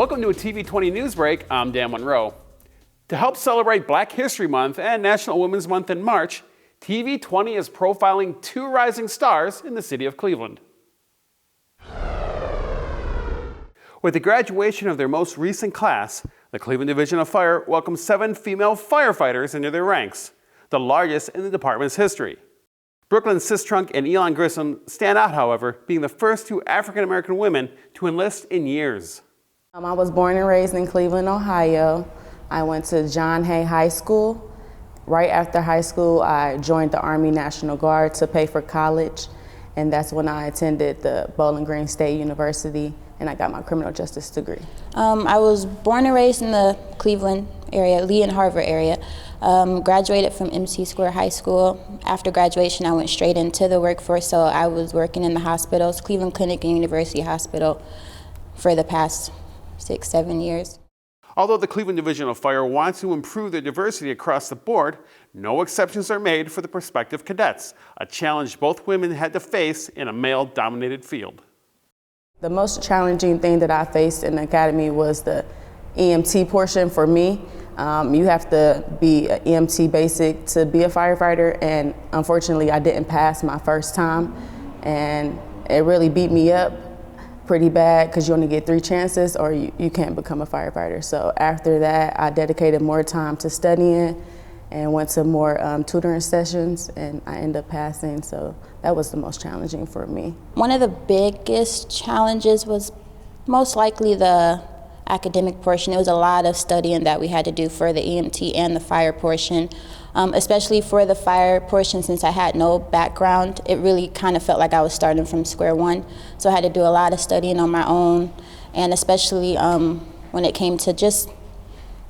Welcome to a TV20 News Break. I'm Dan Monroe. To help celebrate Black History Month and National Women's Month in March, TV20 is profiling two rising stars in the city of Cleveland. With the graduation of their most recent class, the Cleveland Division of Fire welcomed 7 female firefighters into their ranks, the largest in the department's history. Brooklyn Sistrunk and Elon Grissom stand out, however, being the first 2 African-American women to enlist in years. I was born and raised in Cleveland, Ohio. I went to John Hay High School. Right after high school, I joined the Army National Guard to pay for college, and that's when I attended the Bowling Green State University, and I got my criminal justice degree. I was born and raised in the Cleveland area, Lee and Harvard area. Graduated from MC Square High School. After graduation, I went straight into the workforce, so I was working in the hospitals, Cleveland Clinic and University Hospital, for the past 6-7 years. Although the Cleveland Division of Fire wants to improve their diversity across the board, no exceptions are made for the prospective cadets, a challenge both women had to face in a male-dominated field. The most challenging thing that I faced in the academy was the EMT portion for me. You have to be an EMT basic to be a firefighter, and unfortunately I didn't pass my first time, and it really beat me up pretty bad because you only get 3 chances or you can't become a firefighter. So after that, I dedicated more time to studying and went to more tutoring sessions, and I ended up passing, so that was the most challenging for me. One of the biggest challenges was most likely the academic portion. It was a lot of studying that we had to do for the EMT and the fire portion. Especially for the fire portion, since I had no background, it really kind of felt like I was starting from square one. So I had to do a lot of studying on my own, and especially when it came to just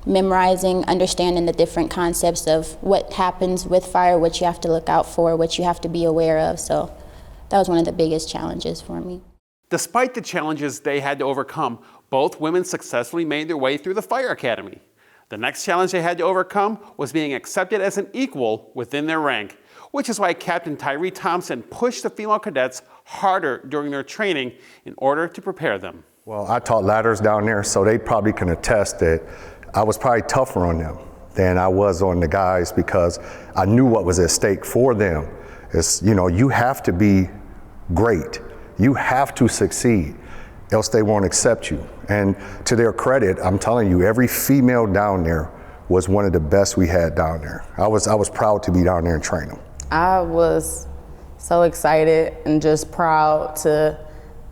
memorizing, understanding the different concepts of what happens with fire, what you have to look out for, what you have to be aware of. So that was one of the biggest challenges for me. Despite the challenges they had to overcome, both women successfully made their way through the fire academy. The next challenge they had to overcome was being accepted as an equal within their rank, which is why Captain Tyree Thompson pushed the female cadets harder during their training in order to prepare them. Well, I taught ladders down there, so they probably can attest that I was probably tougher on them than I was on the guys, because I knew what was at stake for them. It's, you have to be great. You have to succeed, else they won't accept you. And to their credit, I'm telling you, every female down there was one of the best we had down there. I was proud to be down there and train them. I was so excited and just proud to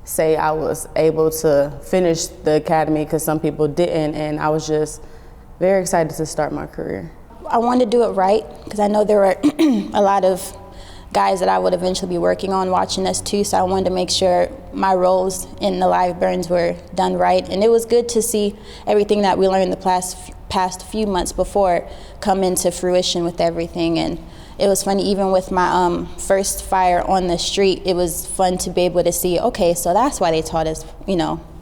say I was able to finish the academy, because some people didn't, and I was just very excited to start my career. I wanted to do it right, because I know there were a lot of guys that I would eventually be working on watching us too, so I wanted to make sure my roles in the live burns were done right. And it was good to see everything that we learned the past few months before come into fruition with everything. And it was funny, even with my first fire on the street, it was fun to be able to see, okay, so that's why they taught us,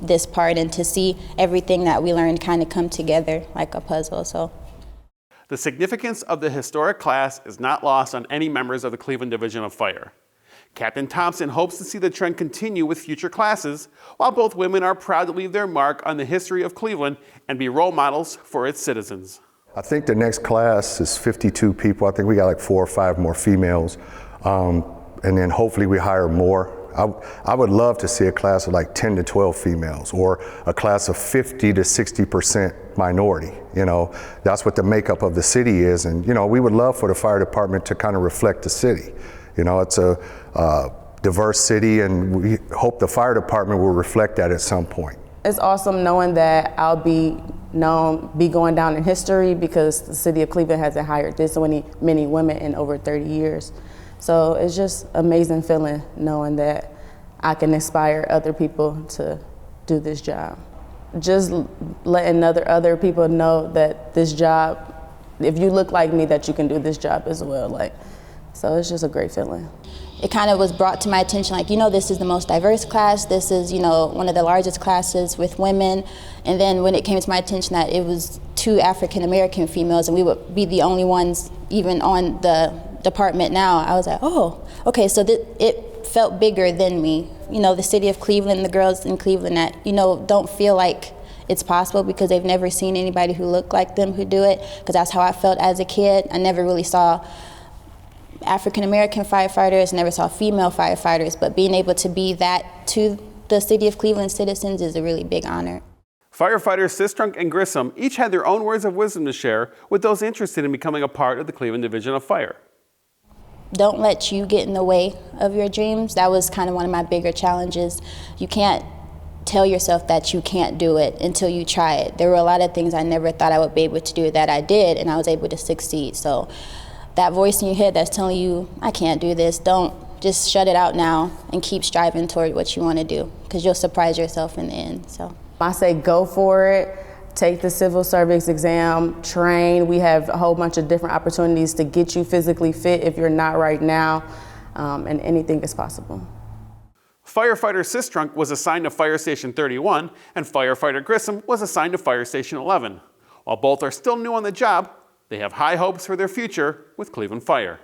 this part, and to see everything that we learned kind of come together like a puzzle. So. The significance of the historic class is not lost on any members of the Cleveland Division of Fire. Captain Thompson hopes to see the trend continue with future classes, while both women are proud to leave their mark on the history of Cleveland and be role models for its citizens. I think the next class is 52 people. I think we got like 4 or 5 more females, and then hopefully we hire more. I would love to see a class of like 10 to 12 females, or a class of 50 to 60% minority. That's what the makeup of the city is. And, we would love for the fire department to kind of reflect the city. It's a diverse city, and we hope the fire department will reflect that at some point. It's awesome knowing that I'll be going down in history, because the city of Cleveland hasn't hired this many women in over 30 years. So it's just amazing feeling knowing that I can inspire other people to do this job. Just letting other people know that this job, if you look like me, that you can do this job as well. So it's just a great feeling. It kind of was brought to my attention, this is the most diverse class. This is, one of the largest classes with women. And then when it came to my attention that it was 2 African-American females, and we would be the only ones even on the department now, I was like, oh, okay, so it felt bigger than me. The city of Cleveland, the girls in Cleveland that, don't feel like it's possible because they've never seen anybody who looked like them who do it, because that's how I felt as a kid. I never really saw African American firefighters, never saw female firefighters, but being able to be that to the city of Cleveland citizens is a really big honor. Firefighters Sistrunk and Grissom each had their own words of wisdom to share with those interested in becoming a part of the Cleveland Division of Fire. Don't let you get in the way of your dreams. That was kind of one of my bigger challenges. You can't tell yourself that you can't do it until you try it. There were a lot of things I never thought I would be able to do that I did, and I was able to succeed. So that voice in your head that's telling you, I can't do this, just shut it out now and keep striving toward what you want to do, because you'll surprise yourself in the end. So I say go for it. Take the civil service exam, train. We have a whole bunch of different opportunities to get you physically fit if you're not right now, and anything is possible. Firefighter Sistrunk was assigned to Fire Station 31, and Firefighter Grissom was assigned to Fire Station 11. While both are still new on the job, they have high hopes for their future with Cleveland Fire.